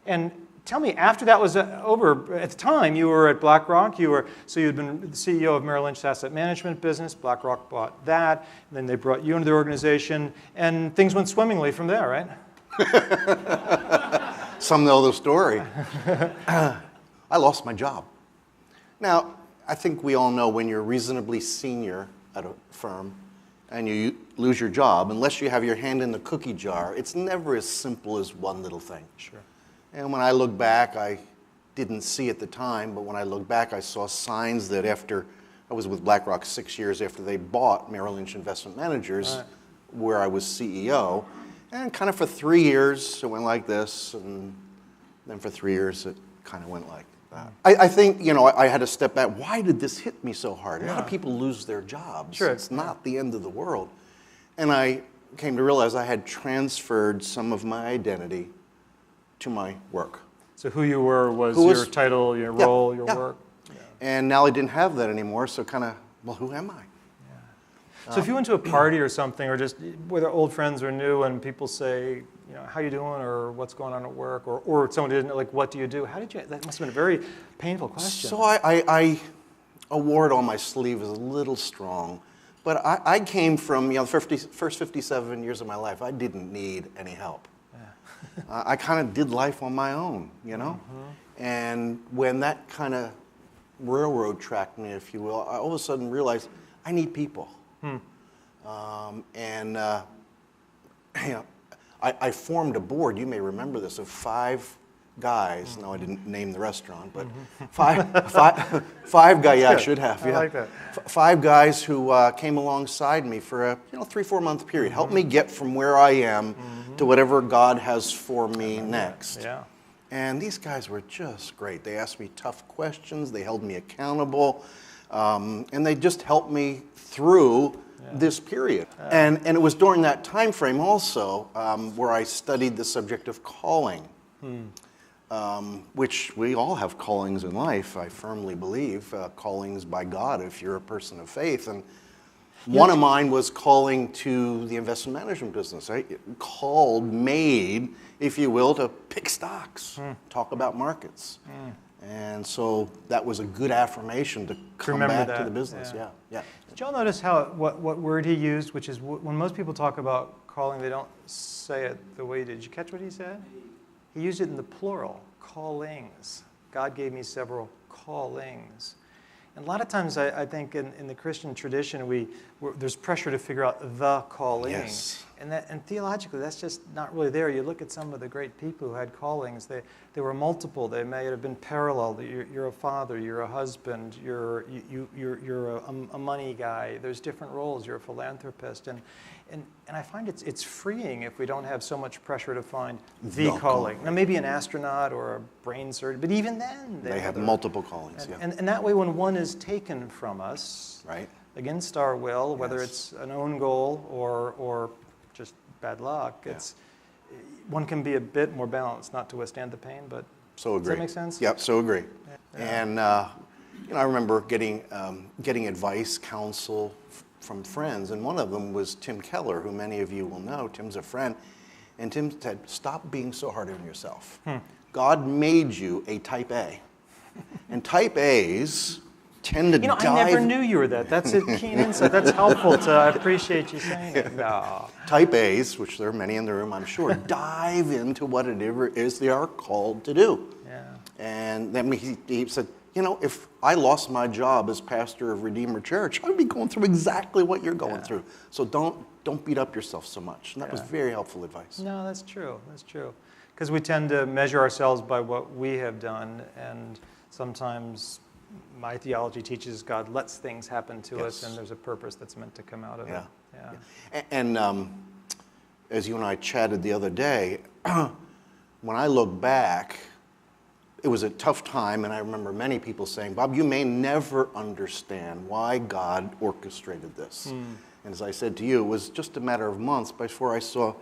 And tell me, after that was over, at the time you were at BlackRock. You'd been the CEO of Merrill Lynch's asset management business. BlackRock bought that. And then they brought you into the organization, and things went swimmingly from there, right? Some know the story. I lost my job. Now, I think we all know when you're reasonably senior at a firm and you lose your job, unless you have your hand in the cookie jar, it's never as simple as one little thing. Sure. And when I look back, I didn't see at the time, but when I look back, I saw signs that after, I was with BlackRock 6 years after they bought Merrill Lynch Investment Managers, Right. where I was CEO. And kind of for 3 years, it went like this, and then for 3 years, it kind of went like that. I think, I had to step back. Why did this hit me so hard? A lot of people lose their jobs. Sure. It's not the end of the world. And I came to realize I had transferred some of my identity to my work. So who you were was your title, your role, your work. Yeah. And now I didn't have that anymore, so kind of, well, who am I? So if you went to a party or something, or just whether old friends or new, and people say, how you doing, or what's going on at work, or someone didn't, like, what do you do? How did you, that must have been a very painful question. So I award on my sleeve is a little strong, but I came from, the first 57 years of my life, I didn't need any help. Yeah. I kind of did life on my own, Mm-hmm. And when that kind of railroad tracked me, if you will, I all of a sudden realized I need people. I formed a board, you may remember this, of 5 guys. No, I didn't name the restaurant, but five guys, yeah, I should have. Yeah. I like that. 5 guys who came alongside me for a 3-4 month period, helped me get from where I am to whatever God has for me next. Yeah. And these guys were just great. They asked me tough questions, they held me accountable, and they just helped me through this period. And it was during that time frame also where I studied the subject of calling, which we all have callings in life, I firmly believe, callings by God if you're a person of faith. And one of mine was calling to the investment management business. Made, if you will, to pick stocks, talk about markets. And so that was a good affirmation to come back to the business. Yeah. Did y'all notice what word he used, which is when most people talk about calling, they don't say it the way he did. Did you catch what he said? He used it in the plural, callings. God gave me several callings. And a lot of times I think in the Christian tradition, there's pressure to figure out the calling. Yes. And theologically, that's just not really there. You look at some of the great people who had callings. They were multiple. They may have been parallel. You're a father. You're a husband. You're a money guy. There's different roles. You're a philanthropist. And I find it's freeing if we don't have so much pressure to find the calling. Now, maybe an astronaut or a brain surgeon, but even then they have multiple callings. And that way, when one is taken from us, right, against our will, whether it's an own goal or just bad luck, one can be a bit more balanced, not to withstand the pain, but so agree. Does that make sense? Yep, so agree. Yeah. And I remember getting advice, counsel from friends, and one of them was Tim Keller, who many of you will know. Tim's a friend, and Tim said, "Stop being so hard on yourself. God made you a type A, and type A's tend to dive." I never knew you were that. That's a keen insight. That's helpful. I appreciate you saying it. No. Type A's, which there are many in the room, I'm sure, dive into whatever it is they are called to do. Yeah. And then he said, if I lost my job as pastor of Redeemer Church, I'd be going through exactly what you're going through. So don't beat up yourself so much. And that was very helpful advice. No, that's true. That's true. Because we tend to measure ourselves by what we have done, and sometimes my theology teaches God lets things happen to us, and there's a purpose that's meant to come out of it. Yeah. And as you and I chatted the other day, when I look back, it was a tough time, and I remember many people saying, "Bob, you may never understand why God orchestrated this." And as I said to you, it was just a matter of months before I saw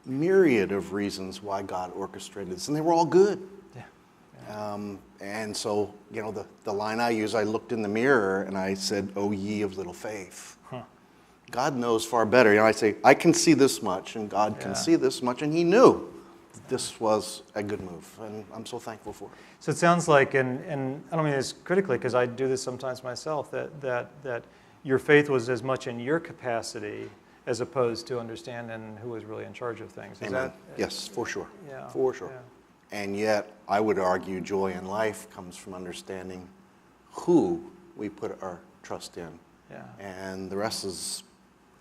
myriad of reasons why God orchestrated this, and they were all good. And so, the line I use, I looked in the mirror and I said, "O ye of little faith." God knows far better. I say, I can see this much, and God can see this much, and he knew this was a good move, and I'm so thankful for it. So it sounds like, and I don't mean this critically because I do this sometimes myself, that your faith was as much in your capacity as opposed to understanding who was really in charge of things. Is Amen. that? Yes, for sure. Yeah. For sure. Yeah. And yet, I would argue joy in life comes from understanding who we put our trust in. Yeah. And the rest is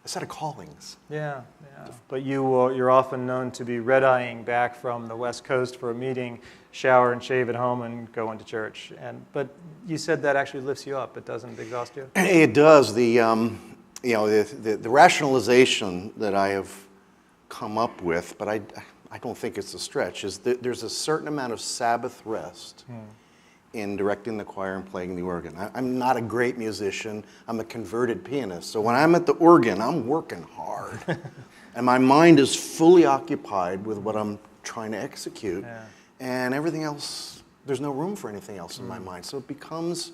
a set of callings. Yeah, yeah. But you're often known to be red-eyeing back from the West Coast for a meeting, shower and shave at home, and go into church. But you said that actually lifts you up. It doesn't exhaust you. It does. The rationalization that I have come up with, but I don't think it's a stretch, is that there's a certain amount of Sabbath rest in directing the choir and playing the organ. I'm not a great musician. I'm a converted pianist. So when I'm at the organ, I'm working hard. And my mind is fully occupied with what I'm trying to execute. Yeah. And everything else, there's no room for anything else in my mind. So it becomes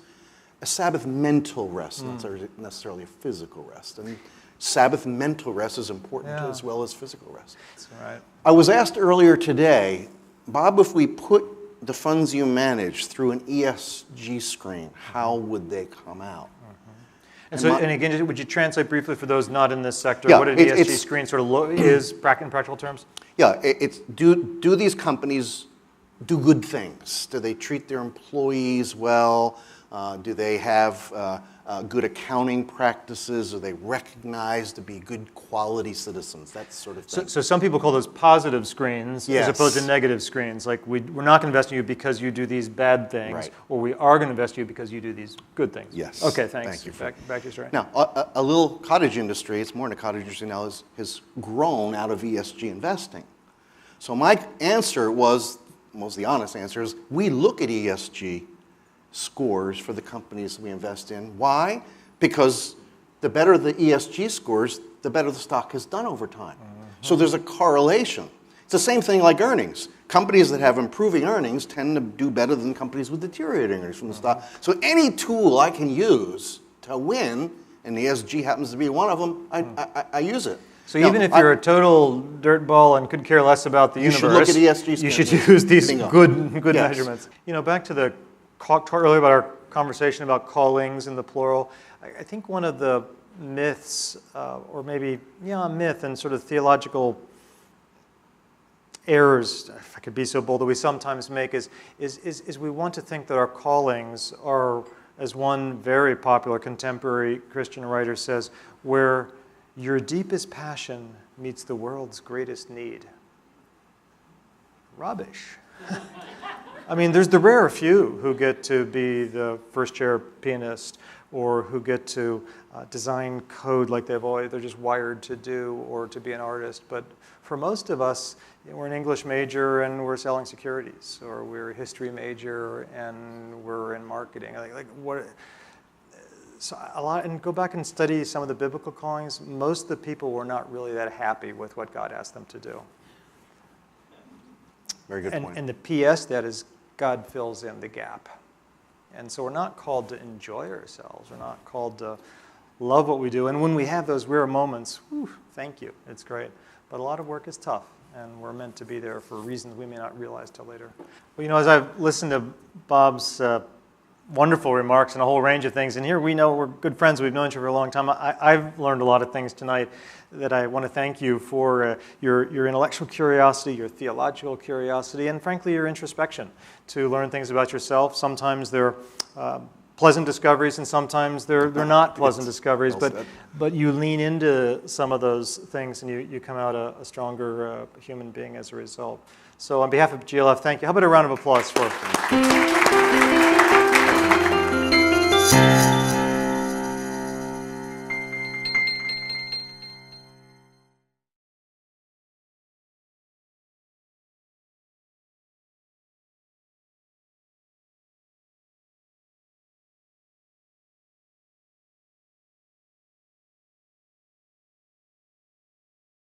a Sabbath mental rest, not necessarily a physical rest. And Sabbath mental rest is important as well as physical rest. That's right. I was asked earlier today, Bob, if we put the funds you manage through an ESG screen, how would they come out? And again, would you translate briefly for those not in this sector, Yeah, what an ESG screen sort of is in practical terms? Yeah, it's do these companies do good things? Do they treat their employees well? Do they have good accounting practices? Are they recognized to be good quality citizens? That sort of thing. So some people call those positive screens Yes. as opposed to negative screens. Like we're not going to invest in you because you do these bad things, Right. or we are going to invest in you because you do these good things. Yes. Okay, thanks. Thank you for Back to your story. Now, a little cottage industry, it's more than a cottage industry now, has grown out of ESG investing. So my answer was, most the honest answer is, we look at ESG scores for the companies we invest in. Why? Because the better the ESG scores, the better the stock has done over time. So there's a correlation. It's the same thing like earnings. Companies that have improving earnings tend to do better than companies with deteriorating earnings from the stock. So any tool I can use to win, and ESG happens to be one of them, I use it. So even if you're a total dirtball and could care less about the universe, should look at ESG you should use these Bingo. good Yes. measurements. You know, back to the talk earlier about our conversation about callings in the plural. I think one of the myths, or maybe a myth and sort of theological errors, if I could be so bold, that we sometimes make is we want to think that our callings are, as one very popular contemporary Christian writer says, where your deepest passion meets the world's greatest need. Rubbish. I mean, there's the rare few who get to be the first chair pianist, or who get to design code like they're just wired to do, or to be an artist. But for most of us, we're an English major and we're selling securities, or we're a history major and we're in marketing. Like what? So a lot, and go back and study some of the biblical callings. Most of the people were not really that happy with what God asked them to do. Very good point. And the PS that is God fills in the gap. And so we're not called to enjoy ourselves. We're not called to love what we do. And when we have those rare moments, whew, thank you, it's great. But a lot of work is tough, and we're meant to be there for reasons we may not realize till later. Well, you know, as I've listened to Bob's wonderful remarks and a whole range of things, and here we know we're good friends, we've known each other for a long time. I've learned a lot of things tonight that I want to thank you for your intellectual curiosity, your theological curiosity, and frankly your introspection to learn things about yourself. Sometimes they're pleasant discoveries, and sometimes they're not pleasant discoveries, but you lean into some of those things and you come out a stronger human being as a result. So on behalf of GLF, thank you. How about a round of applause for